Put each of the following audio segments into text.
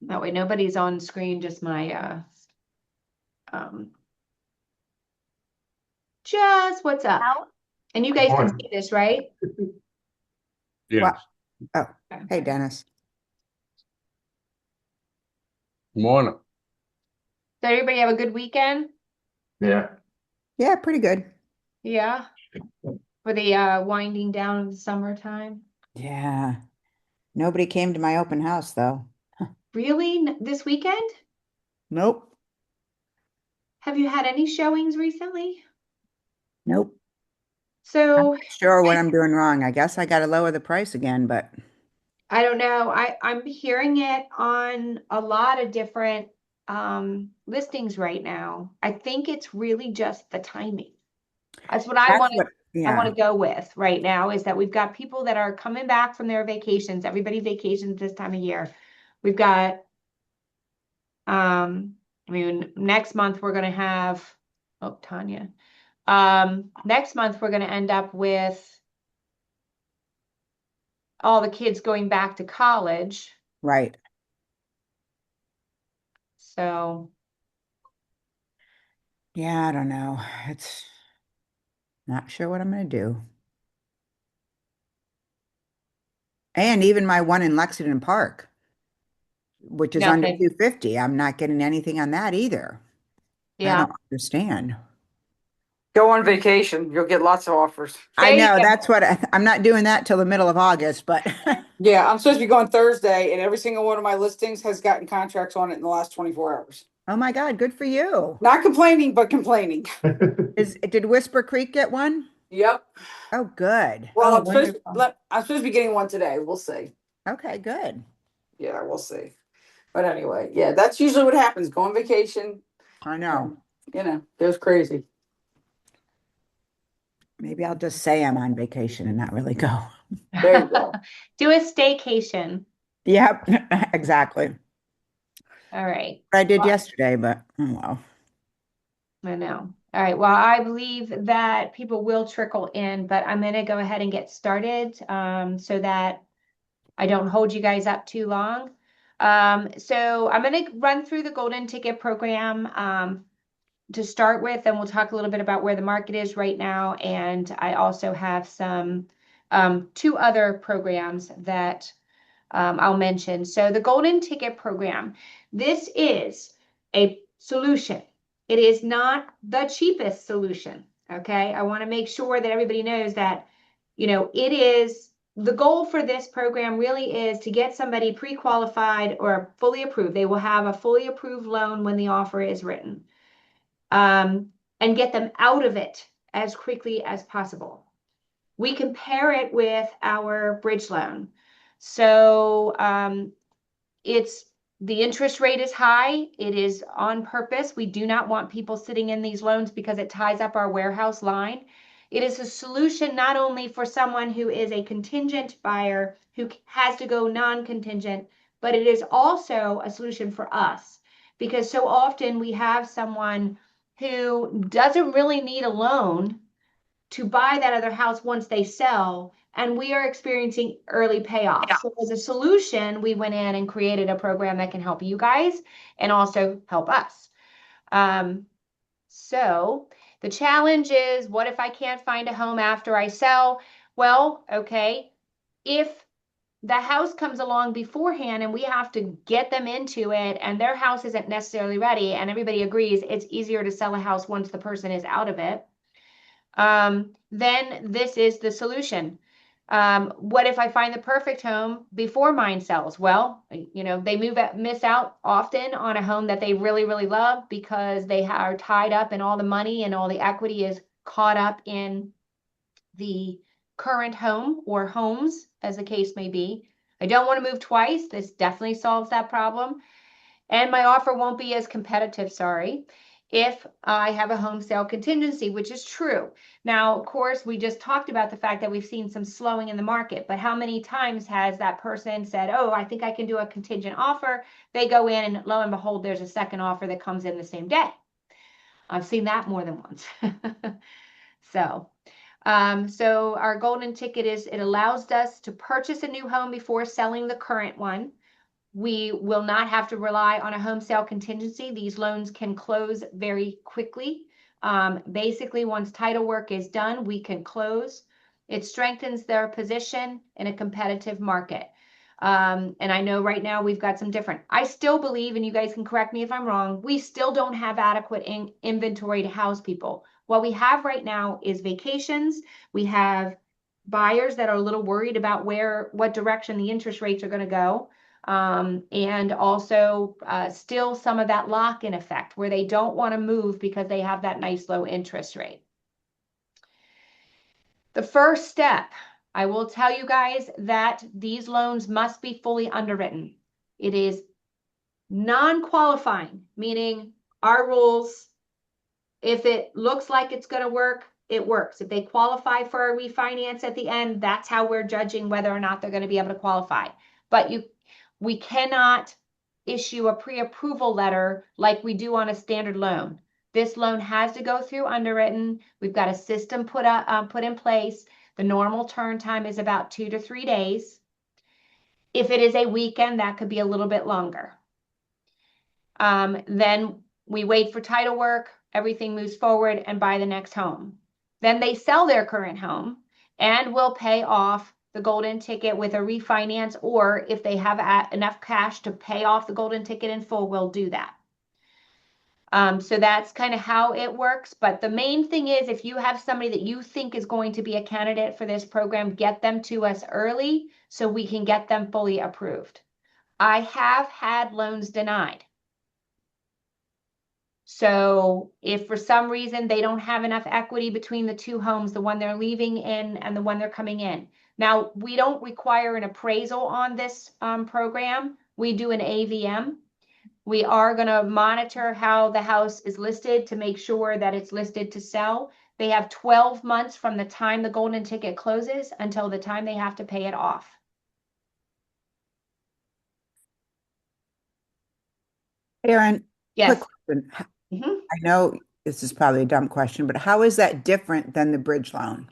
That way nobody's on screen, just my, just what's up. And you guys can see this, right? Yes. Oh, Okay. hey, Dennis. Morning. Did everybody have a good weekend? Yeah. Yeah, pretty good. Yeah. For the winding down of the summertime. Yeah. Nobody came to my open house, though. Really? This weekend? Nope. Have you had any showings recently? Nope. So Sure what I'm doing wrong. I guess I got to lower the price again, but I don't know. I'm hearing it on a lot of different listings right now. I think it's really just the timing. That's what I that's want to what, I want yeah. to go with right now, is that we've got people that are coming back from their vacations. Everybody vacations this time of year. We've got I mean, next month we're gonna have, oh, Tanya. Next month we're gonna end up with all the kids going back to college. Right. So Yeah, I don't know. It's not sure what I'm going to do. And even my one in Lexington Park, which is under nothing. 250, I'm not getting anything on that either. I Yeah. don't understand. Go on vacation. You'll get lots of offers. I There you know go. that's what I'm not doing that till the middle of August, but Yeah, I'm supposed to be going Thursday, and every single one of my listings has gotten contracts on it in the last 24 hours. oh my God, good for you. Not complaining, but complaining. Did Whisper Creek get one? Yep. Oh, good. Well, Oh, wonderful. I'm supposed to be getting one today. We'll see. Okay, good. Yeah, we'll see. But anyway, yeah, that's usually what happens. Go on vacation, I know. goes crazy. Maybe I'll just say I'm on vacation and not really go. There you go. Do a staycation. Yep, exactly. All right. I did Well, yesterday, but oh well. I know. All right. Well, I believe that people will trickle in, but I'm going to go ahead and get started so that I don't hold you guys up too long. So I'm going to run through the golden ticket program to start with, and we'll talk a little bit about where the market is right now. And I also have some two other programs that I'll mention. So the golden ticket program, this is a solution. It is not the cheapest solution. Okay. I want to make sure that everybody knows that, it is the goal for this program really is to get somebody pre-qualified or fully approved. They will have a fully approved loan when the offer is written, and get them out of it as quickly as possible. We compare it with our bridge loan. So it's the interest rate is high. It is on purpose. We do not want people sitting in these loans because it ties up our warehouse line. It is a solution not only for someone who is a contingent buyer who has to go non-contingent, but it is also a solution for us, because so often we have someone who doesn't really need a loan to buy that other house once they sell, and we are experiencing early payoffs. So as a solution, we went in and created a program that can help you guys and also help us. So the challenge is, what if I can't find a home after I sell? Well, okay, if the house comes along beforehand and we have to get them into it and their house isn't necessarily ready, and everybody agrees it's easier to sell a house once the person is out of it, then this is the solution. What if I find the perfect home before mine sells? Well, they miss out often on a home that they really, really love because they are tied up in all the money and all the equity is caught up in the current home or homes, as the case may be. I don't want to move twice. This definitely solves that problem. And my offer won't be as competitive, sorry, if I have a home sale contingency, which is true. Now, of course, we just talked about the fact that we've seen some slowing in the market, but how many times has that person said, oh, I think I can do a contingent offer? They go in and lo and behold, there's a second offer that comes in the same day. I've seen that more than once. So our golden ticket is, it allows us to purchase a new home before selling the current one. We will not have to rely on a home sale contingency. These loans can close very quickly. Basically, once title work is done, we can close. It strengthens their position in a competitive market. And I know right now we've got some different, I still believe, and you guys can correct me if I'm wrong, we still don't have adequate inventory to house people. What we have right now is vacations. We have buyers that are a little worried about what direction the interest rates are going to go. And also still some of that lock-in effect where they don't want to move because they have that nice low interest rate. The first step, I will tell you guys that these loans must be fully underwritten. It is non-qualifying, meaning our rules, if it looks like it's going to work, it works. If they qualify for a refinance at the end, that's how we're judging whether or not they're going to be able to qualify. But we cannot issue a pre-approval letter like we do on a standard loan. This loan has to go through underwritten. We've got a system put in place. The normal turn time is about 2 to 3 days. If it is a weekend, that could be a little bit longer. Then we wait for title work, everything moves forward, and buy the next home. Then they sell their current home and will pay off the golden ticket with a refinance, or if they have enough cash to pay off the golden ticket in full, we'll do that. So that's kind of how it works. But the main thing is, if you have somebody that you think is going to be a candidate for this program, get them to us early so we can get them fully approved. I have had loans denied. So if for some reason they don't have enough equity between the two homes, the one they're leaving in and the one they're coming in. Now, we don't require an appraisal on this program. We do an AVM. We are going to monitor how the house is listed to make sure that it's listed to sell. They have 12 months from the time the golden ticket closes until the time they have to pay it off. Erin, Yes. quick question. Mhm. I know this is probably a dumb question, but how is that different than the bridge loan?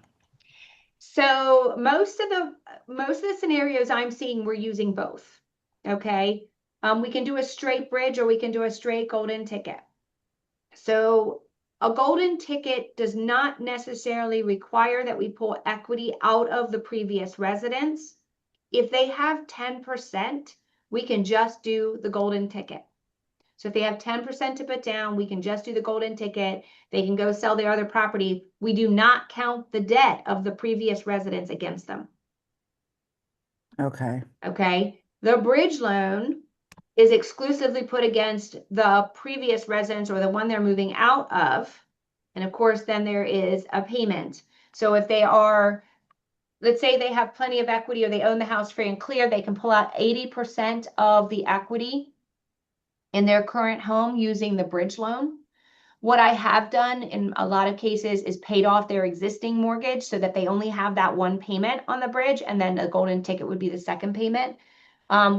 So most of the scenarios I'm seeing, we're using both. Okay. We can do a straight bridge or we can do a straight golden ticket. So a golden ticket does not necessarily require that we pull equity out of the previous residence. If they have 10%, we can just do the golden ticket. So if they have 10% to put down, we can just do the golden ticket. They can go sell their other property. We do not count the debt of the previous residents against them. Okay. Okay. The bridge loan is exclusively put against the previous residence or the one they're moving out of. And of course, then there is a payment. So if they are, let's say they have plenty of equity or they own the house free and clear, they can pull out 80% of the equity in their current home using the bridge loan. What I have done in a lot of cases is paid off their existing mortgage so that they only have that one payment on the bridge, and then the golden ticket would be the second payment,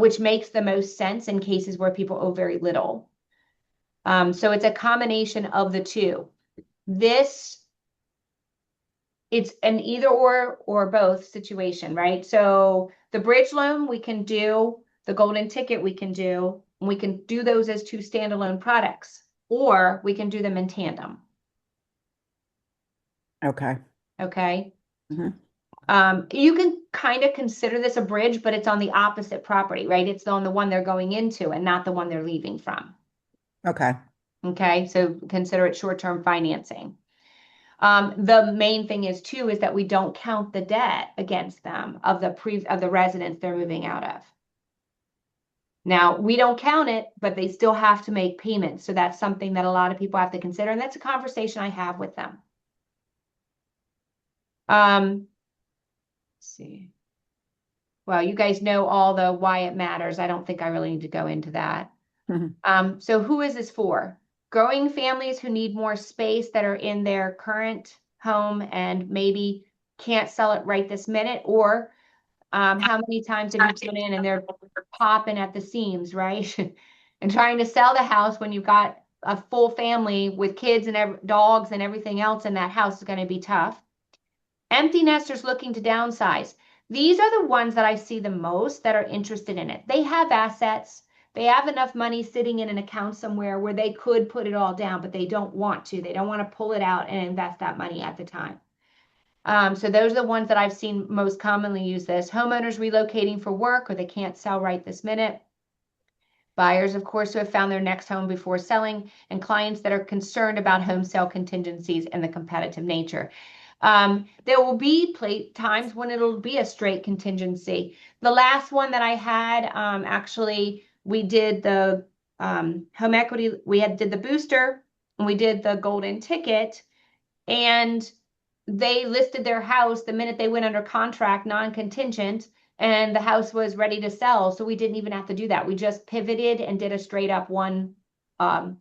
which makes the most sense in cases where people owe very little. So it's a combination of the two. It's an either or both situation, right? So the bridge loan we can do, the golden ticket we can do, and we can do those as two standalone products, or we can do them in tandem. Okay. Okay. Mhm. You can kind of consider this a bridge, but it's on the opposite property, right? It's on the one they're going into and not the one they're leaving from. Okay. Okay. So consider it short-term financing. The main thing is too, is that we don't count the debt against them of the residence they're moving out of. Now, we don't count it, but they still have to make payments. So that's something that a lot of people have to consider. And that's a conversation I have with them. Let's see. Well, you guys know all the why it matters. I don't think I really need to go into that. Mhm. So who is this for? Growing families who need more space that are in their current home and maybe can't sell it right this minute, or how many times have you been in and they're popping at the seams, right? And trying to sell the house when you've got a full family with kids and dogs and everything else in that house is going to be tough. Empty nesters looking to downsize. These are the ones that I see the most that are interested in it. They have assets. They have enough money sitting in an account somewhere where they could put it all down, but they don't want to. They don't want to pull it out and invest that money at the time. So those are the ones that I've seen most commonly use this. Homeowners relocating for work or they can't sell right this minute. Buyers, of course, who have found their next home before selling, and clients that are concerned about home sale contingencies and the competitive nature. There will be times when it'll be a straight contingency. The last one that I had, actually, we did the home equity, did the booster, and we did the golden ticket, and they listed their house the minute they went under contract, non-contingent, and the house was ready to sell. So we didn't even have to do that. We just pivoted and did a straight up loan. And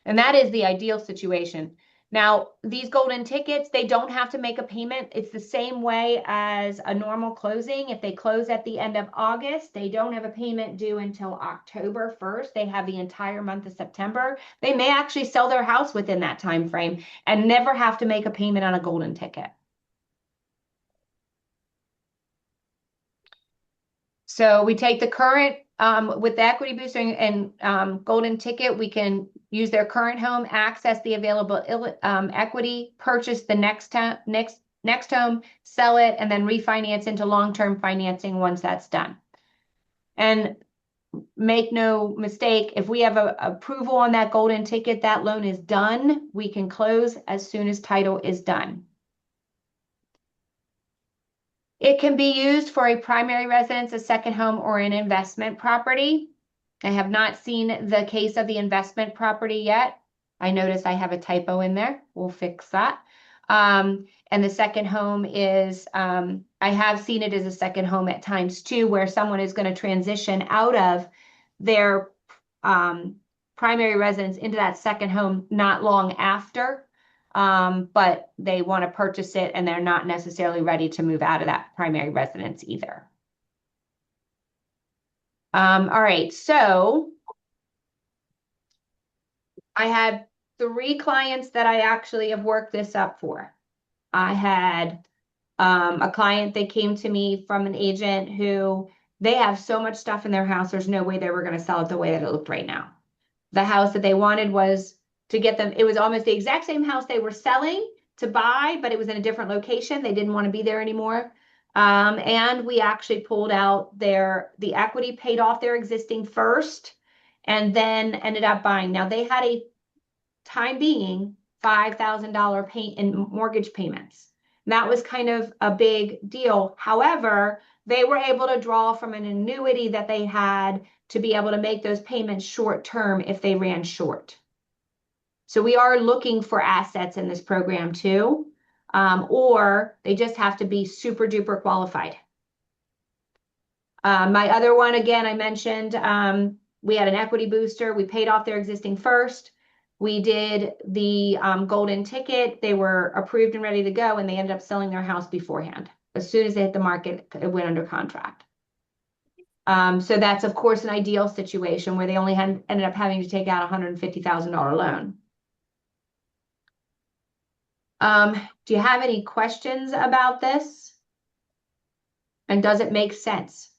that is the ideal situation. Now, these golden tickets, they don't have to make a payment. It's the same way as a normal closing. If they close at the end of August, they don't have a payment due until October 1st. They have the entire month of September. They may actually sell their house within that time frame and never have to make a payment on a golden ticket. So we take the current, with the equity booster and golden ticket, we can use their current home, access the available equity, purchase the next home, sell it, and then refinance into long-term financing once that's done. And make no mistake, if we have a approval on that golden ticket, that loan is done. We can close as soon as title is done. It can be used for a primary residence, a second home, or an investment property. I have not seen the case of the investment property yet. I noticed I have a typo in there. We'll fix that. And the second home is, I have seen it as a second home at times too, where someone is going to transition out of their primary residence into that second home not long after. But they want to purchase it and they're not necessarily ready to move out of that primary residence either. All right, so I had 3 clients that I actually have worked this up for. I had a client that came to me from an agent who they have so much stuff in their house, there's no way they were going to sell it the way that it looked right now. The house that they wanted was to get them, it was almost the exact same house they were selling to buy, but it was in a different location. They didn't want to be there anymore. And we actually pulled out the equity, paid off their existing first, and then ended up buying. Now they had a time being $5,000 pay in mortgage payments. That was kind of a big deal. However, they were able to draw from an annuity that they had to be able to make those payments short term if they ran short. So we are looking for assets in this program too, or they just have to be super duper qualified. My other one, again, I mentioned, we had an equity booster. We paid off their existing first. We did the golden ticket. They were approved and ready to go, and they ended up selling their house beforehand. As soon as they hit the market, it went under contract. So that's, of course, an ideal situation where they only ended up having to take out a $150,000 loan. Do you have any questions about this? And does it make sense?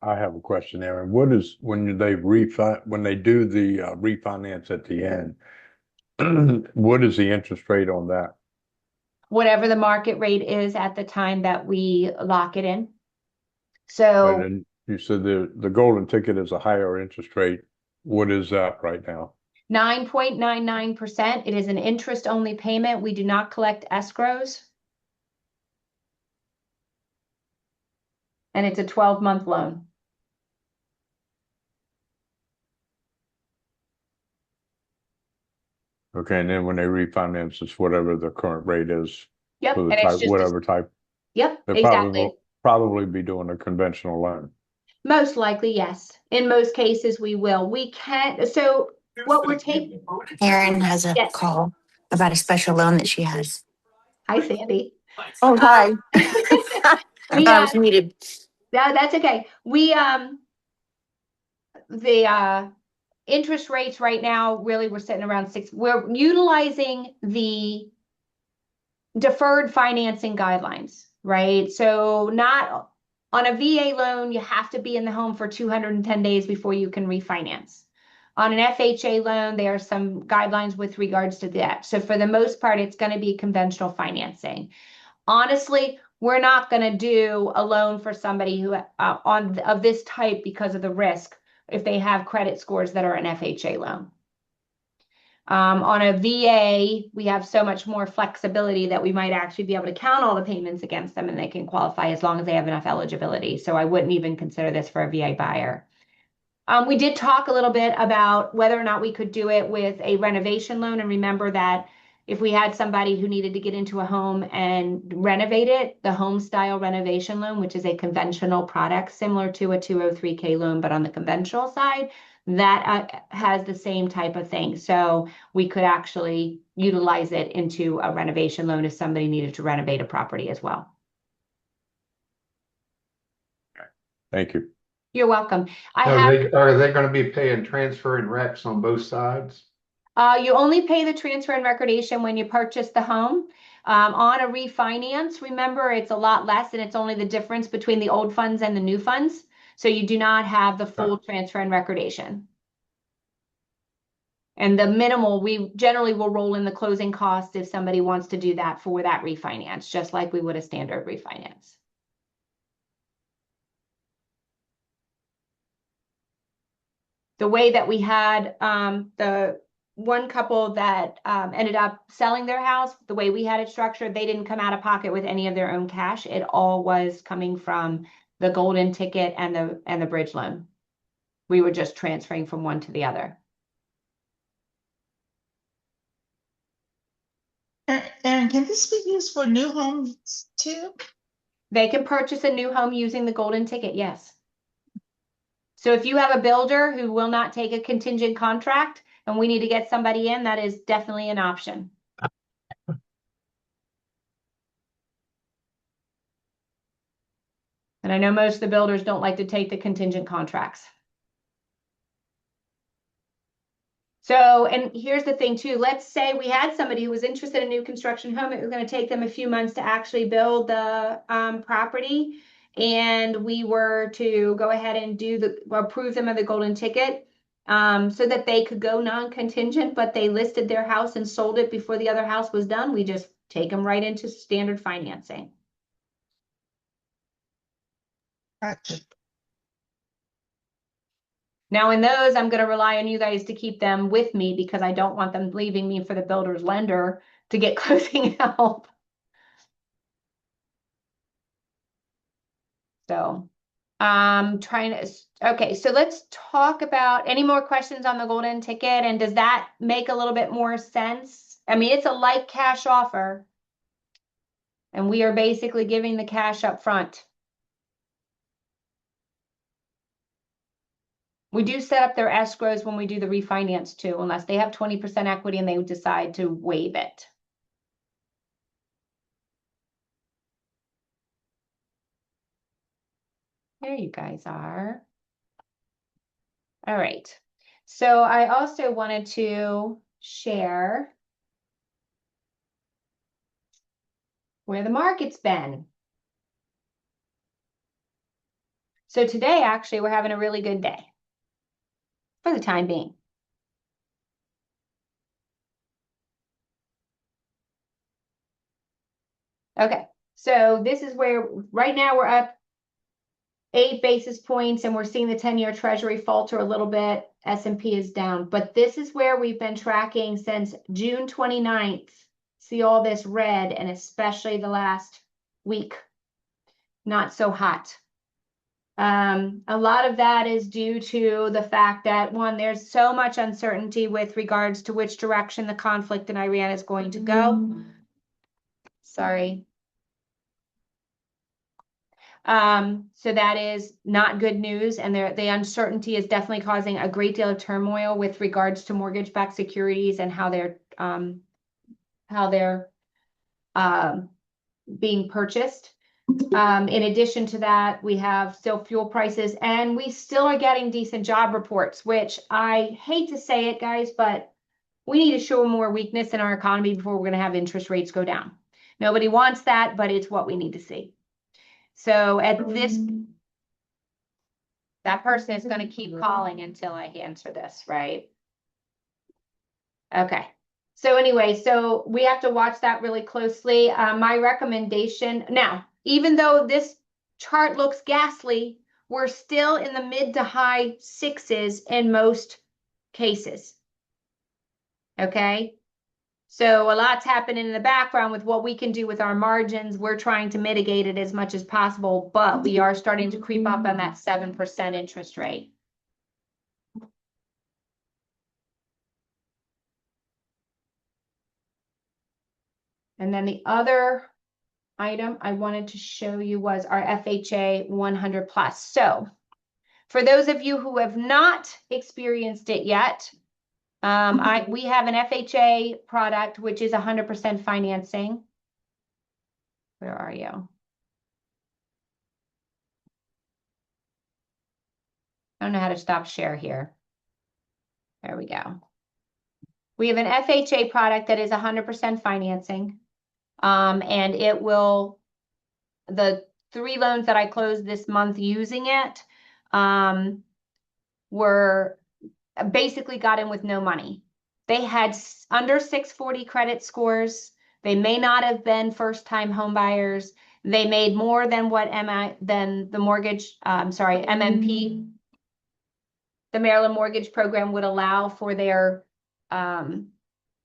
I have a question, Erin. What is when they do the refinance at the end? What is the interest rate on that? Whatever the market rate is at the time that we lock it in. And So then you said the golden ticket is a higher interest rate. What is that right now? 9.99%. It is an interest-only payment. We do not collect escrows. And it's a 12-month loan. Okay, and then when they refinance, it's whatever the current rate is. Yep, For the and it's type, just whatever type. Yep, They'll exactly. probably be doing a conventional loan. Most likely, yes. In most cases, we will. We can't. So what we're taking. Erin has a Yes. call about a special loan that she has. Hi, Sandy. Oh, hi. I We thought I was muted. no, that's okay. We the interest rates right now, really we're sitting around 6. We're utilizing the deferred financing guidelines, right? So not on a VA loan, you have to be in the home for 210 days before you can refinance. On an FHA loan, there are some guidelines with regards to that. So for the most part, it's going to be conventional financing. Honestly, we're not going to do a loan for somebody who of this type because of the risk if they have credit scores that are an FHA loan. On a VA, we have so much more flexibility that we might actually be able to count all the payments against them and they can qualify as long as they have enough eligibility. So I wouldn't even consider this for a VA buyer. We did talk a little bit about whether or not we could do it with a renovation loan. And remember that if we had somebody who needed to get into a home and renovate it, the home style renovation loan, which is a conventional product similar to a 203K loan, but on the conventional side, that has the same type of thing. So we could actually utilize it into a renovation loan if somebody needed to renovate a property as well. Thank you. You're welcome. Are they going to be paying transfer and recs on both sides? You only pay the transfer and recordation when you purchase the home. On a refinance, remember, it's a lot less and it's only the difference between the old funds and the new funds. So you do not have the full transfer and recordation. And the minimal, we generally will roll in the closing costs if somebody wants to do that for that refinance, just like we would a standard refinance. The way that we had the one couple that ended up selling their house, the way we had it structured, they didn't come out of pocket with any of their own cash. It all was coming from the golden ticket and the bridge loan. We were just transferring from one to the other. Erin, can this be used for new homes too? They can purchase a new home using the golden ticket, yes. So if you have a builder who will not take a contingent contract and we need to get somebody in, that is definitely an option. And I know most of the builders don't like to take the contingent contracts. So, and here's the thing too, let's say we had somebody who was interested in a new construction home. It was going to take them a few months to actually build the property. And we were to go ahead and approve them of the golden ticket so that they could go non-contingent, but they listed their house and sold it before the other house was done. We just take them right into standard financing. Gotcha. Now in those, I'm going to rely on you guys to keep them with me because I don't want them leaving me for the builder's lender to get closing help. So okay, so let's talk about any more questions on the golden ticket. And does that make a little bit more sense? I mean, it's a light cash offer. And we are basically giving the cash up front. We do set up their escrows when we do the refinance too, unless they have 20% equity and they decide to waive it. There you guys are. All right. So I also wanted to share where the market's been. So today, actually, we're having a really good day for the time being. Okay, so this is where right now we're up 8 basis points and we're seeing the 10-year treasury falter a little bit. S&P is down, but this is where we've been tracking since June 29th. See all this red and especially the last week, not so hot. A lot of that is due to the fact that, one, there's so much uncertainty with regards to which direction the conflict in Iran is going to go. Sorry. So that is not good news. And the uncertainty is definitely causing a great deal of turmoil with regards to mortgage-backed securities and how they're being purchased. In addition to that, we have still fuel prices and we still are getting decent job reports, which I hate to say it, guys, but we need to show more weakness in our economy before we're going to have interest rates go down. Nobody wants that, but it's what we need to see. So at this, that person is going to keep calling until I answer this, right? Okay. So anyway, so we have to watch that really closely. My recommendation now, even though this chart looks ghastly, we're still in the mid to high sixes in most cases. Okay. So a lot's happening in the background with what we can do with our margins. We're trying to mitigate it as much as possible, but we are starting to creep up on that 7% interest rate. And then the other item I wanted to show you was our FHA 100 plus. So for those of you who have not experienced it yet, we have an FHA product, which is 100% financing. Where are you? I don't know how to stop share here. There we go. We have an FHA product that is 100% financing. And it will, the 3 loans that I closed this month using it, were basically got in with no money. They had under 640 credit scores. They may not have been first-time home buyers. They made more than what than the mortgage, MMP, the Maryland Mortgage Program would allow for their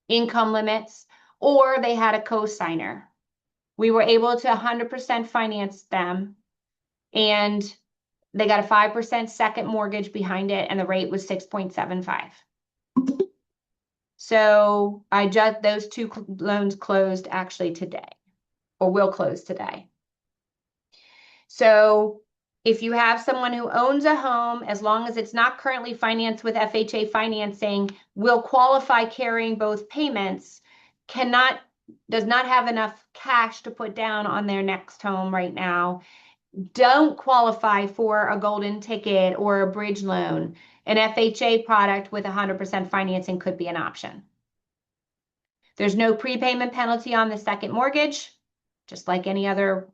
income limits, or they had a co-signer. We were able to 100% finance them, and they got a 5% second mortgage behind it, and the rate was 6.75. So those 2 loans closed actually today, or will close today. So if you have someone who owns a home, as long as it's not currently financed with FHA financing, will qualify carrying both payments, does not have enough cash to put down on their next home right now, don't qualify for a golden ticket or a bridge loan, an FHA product with 100% financing could be an option. There's no prepayment penalty on the second mortgage, just like any other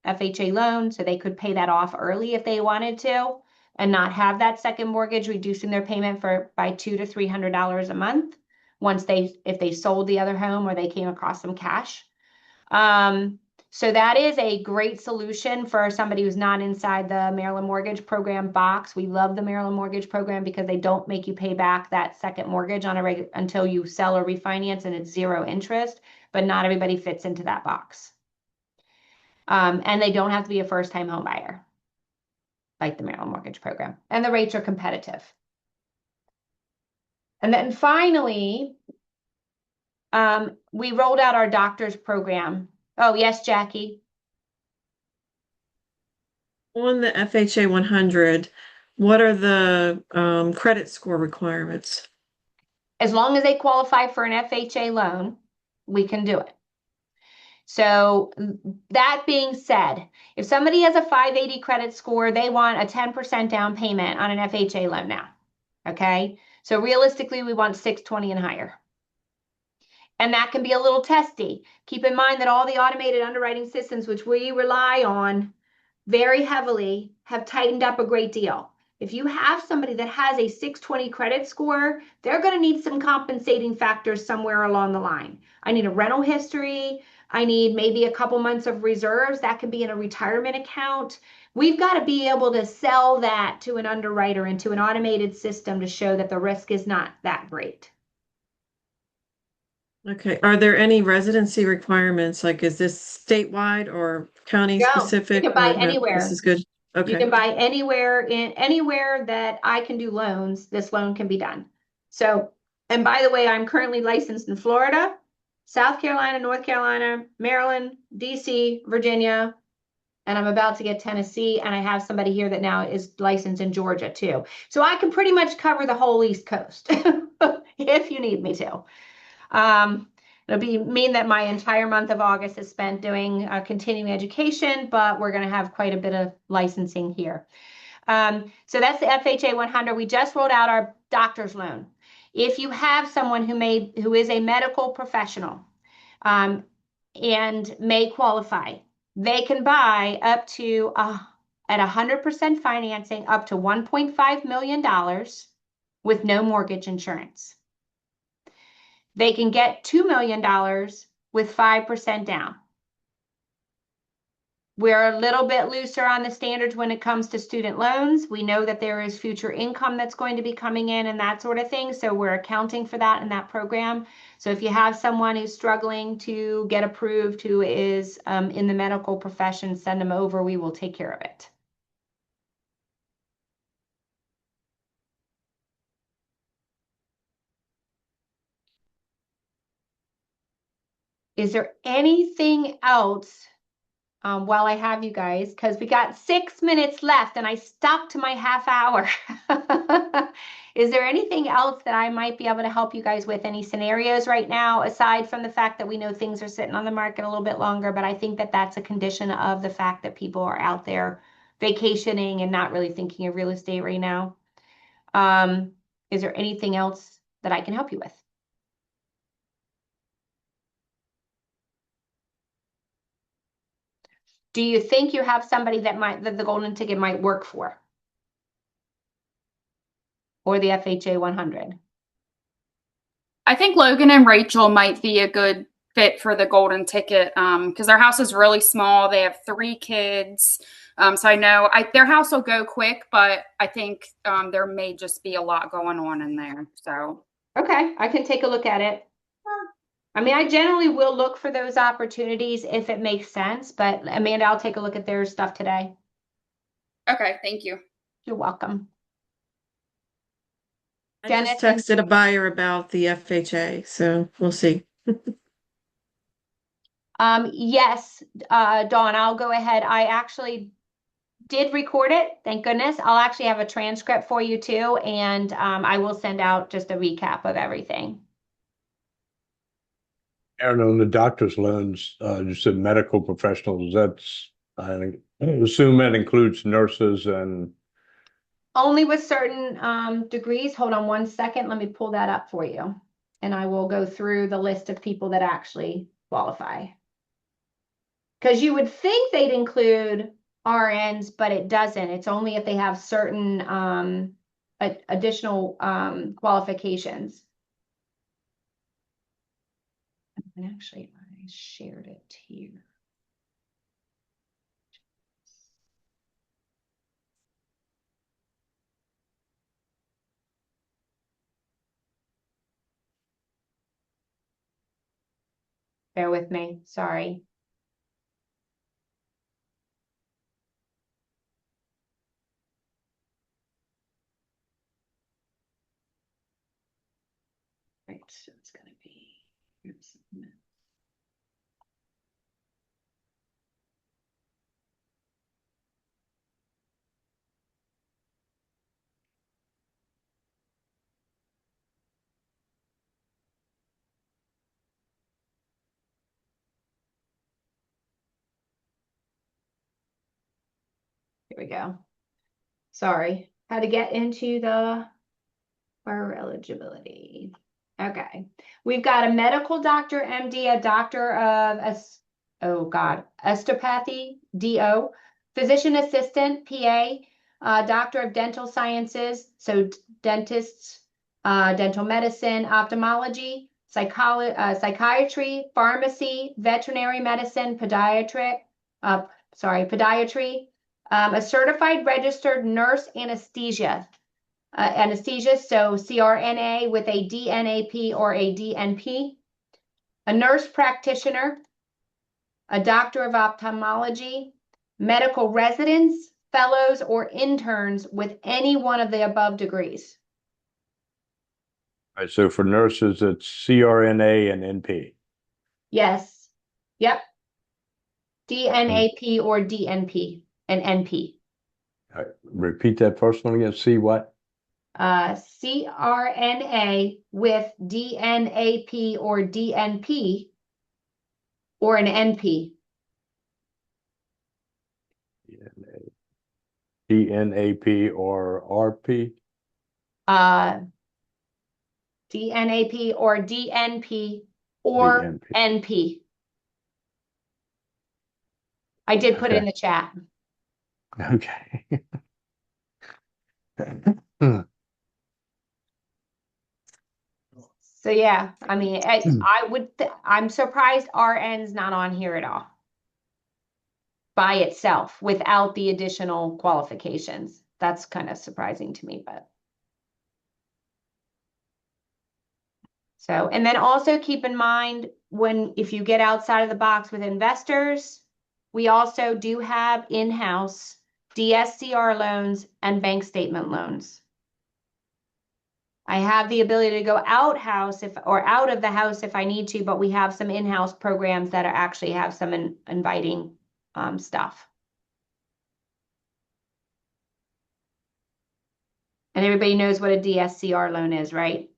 FHA loan, so they could pay that off early if they wanted to and not have that second mortgage, reducing their payment by $200 to $300 a month if they sold the other home or they came across some cash. So that is a great solution for somebody who's not inside the Maryland Mortgage Program box. We love the Maryland Mortgage Program because they don't make you pay back that second mortgage until you sell or refinance, and it's 0 interest, but not everybody fits into that box. And they don't have to be a first-time home buyer like the Maryland Mortgage Program. And the rates are competitive. And then finally, we rolled out our doctor's program. Oh, yes, Jackie. On the FHA 100, what are the credit score requirements? As long as they qualify for an FHA loan, we can do it. So that being said, if somebody has a 580 credit score, they want a 10% down payment on an FHA loan now. Okay. So realistically, we want 620 and higher. And that can be a little testy. Keep in mind that all the automated underwriting systems, which we rely on very heavily, have tightened up a great deal. If you have somebody that has a 620 credit score, they're going to need some compensating factors somewhere along the line. I need a rental history. I need maybe a couple months of reserves. That can be in a retirement account. We've got to be able to sell that to an underwriter and to an automated system to show that the risk is not that great. Okay. Are there any residency requirements? Like, is this statewide or county specific? You can buy No, anywhere. this is good. Okay. You can buy anywhere that I can do loans. This loan can be done. So, and by the way, I'm currently licensed in Florida, South Carolina, North Carolina, Maryland, DC, Virginia, and I'm about to get Tennessee. And I have somebody here that now is licensed in Georgia too. So I can pretty much cover the whole East Coast if you need me to. It'll mean that my entire month of August is spent doing continuing education, but we're going to have quite a bit of licensing here. So that's the FHA 100. We just rolled out our doctor's loan. If you have someone who is a medical professional, and may qualify. They can buy up to at 100% financing up to $1.5 million with no mortgage insurance. They can get $2 million with 5% down. We're a little bit looser on the standards when it comes to student loans. We know that there is future income that's going to be coming in and that sort of thing. So we're accounting for that in that program. So if you have someone who's struggling to get approved, who is in the medical profession, send them over. We will take care of it. Is there anything else while I have you guys? Because we got 6 minutes left and I stuck to my half hour. Is there anything else that I might be able to help you guys with? Any scenarios right now, aside from the fact that we know things are sitting on the market a little bit longer, but I think that that's a condition of the fact that people are out there vacationing and not really thinking of real estate right now. Is there anything else that I can help you with? Do you think you have somebody that the golden ticket might work for? Or the FHA 100? I think Logan and Rachel might be a good fit for the golden ticket because their house is really small. They have 3 kids. So I know their house will go quick, but I think there may just be a lot going on in there. So okay, I can take a look at it. I mean, I generally will look for those opportunities if it makes sense, but Amanda, I'll take a look at their stuff today. okay, thank you. You're welcome. I just texted a buyer about the FHA, so we'll see. Yes, Dawn, I'll go ahead. I actually did record it. Thank goodness. I'll actually have a transcript for you too, and I will send out just a recap of everything. Aaron, on the doctor's loans, you said medical professionals, I assume that includes nurses and. Only with certain degrees. Hold on one second. Let me pull that up for you. And I will go through the list of people that actually qualify. Because you would think they'd include RNs, but it doesn't. It's only if they have certain additional qualifications. And actually, I shared it here. Bear with me. Sorry. Right, so it's going to be. Here we go. Sorry, had to get into the our eligibility. Okay, we've got a medical doctor, MD, a doctor of osteopathy, DO, physician assistant, PA, doctor of dental sciences, so dentists, dental medicine, ophthalmology, psychiatry, pharmacy, veterinary medicine, podiatry, a certified registered nurse anesthesia, so CRNA with a DNAP or a DNP, a nurse practitioner, a doctor of ophthalmology, medical residents, fellows, or interns with any one of the above degrees. All right, so for nurses, it's CRNA and NP. Yes. Yep. DNAP or DNP and NP. All right, repeat that first one again. C what? CRNA with DNAP or DNP or an NP. DNAP or RP? DNAP or DNP or DNP. NP. I did put it in Okay. the chat. Okay. So yeah, I mean, I'm surprised RN's not on here at all by itself without the additional qualifications. That's kind of surprising to me, but. So, and then also keep in mind if you get outside of the box with investors, we also do have in-house DSCR loans and bank statement loans. I have the ability to go out of the house if I need to, but we have some in-house programs that actually have some inviting stuff. And everybody knows what a DSCR loan is, right?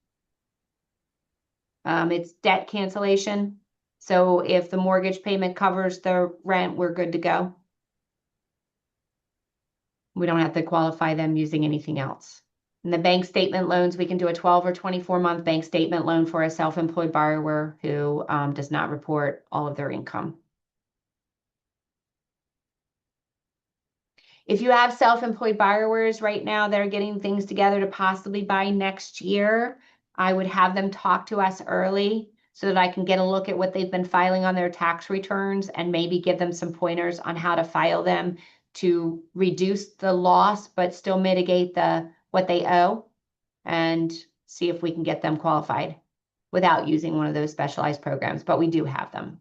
It's debt cancellation. So if the mortgage payment covers the rent, we're good to go. We don't have to qualify them using anything else. And the bank statement loans, we can do a 12 or 24-month bank statement loan for a self-employed borrower who does not report all of their income. If you have self-employed borrowers right now that are getting things together to possibly buy next year, I would have them talk to us early so that I can get a look at what they've been filing on their tax returns and maybe give them some pointers on how to file them to reduce the loss, but still mitigate what they owe, and see if we can get them qualified without using one of those specialized programs, but we do have them.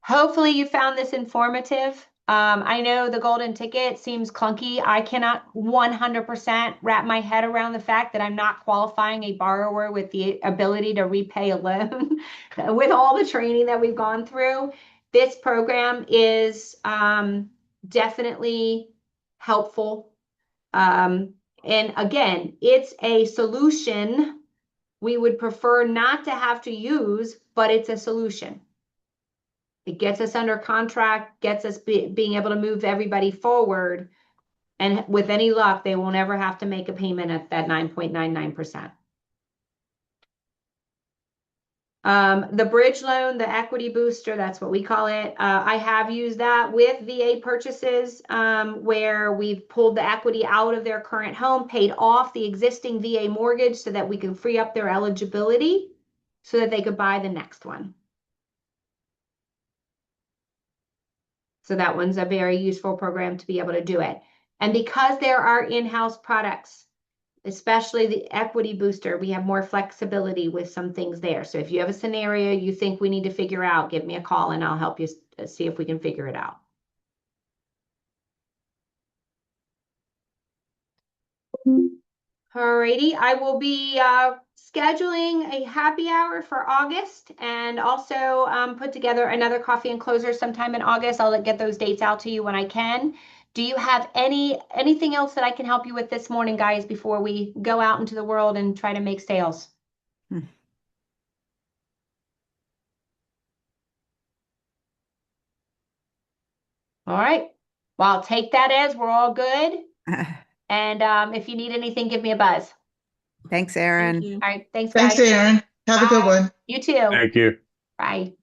Hopefully you found this informative. I know the golden ticket seems clunky. I cannot 100% wrap my head around the fact that I'm not qualifying a borrower with the ability to repay a loan with all the training that we've gone through. This program is definitely helpful. And again, it's a solution we would prefer not to have to use, but it's a solution. It gets us under contract, gets us being able to move everybody forward. And with any luck, they won't ever have to make a payment at that 9.99%. The bridge loan, the equity booster, that's what we call it. I have used that with VA purchases where we've pulled the equity out of their current home, paid off the existing VA mortgage so that we can free up their eligibility so that they could buy the next one. So that one's a very useful program to be able to do it. And because there are in-house products, especially the equity booster, we have more flexibility with some things there. So if you have a scenario you think we need to figure out, give me a call and I'll help you see if we can figure it out. Alrighty, I will be scheduling a happy hour for August and also put together another coffee and closer sometime in August. I'll get those dates out to you when I can. Do you have anything else that I can help you with this morning, guys, before we go out into the world and try to make sales? All right. Well, I'll take that as we're all good. And if you need anything, give me a buzz. Thanks, Thank Erin. you. All right. Thanks, Thanks, guys. Aaron. Have a good Bye. one. You too. Thank you. Bye.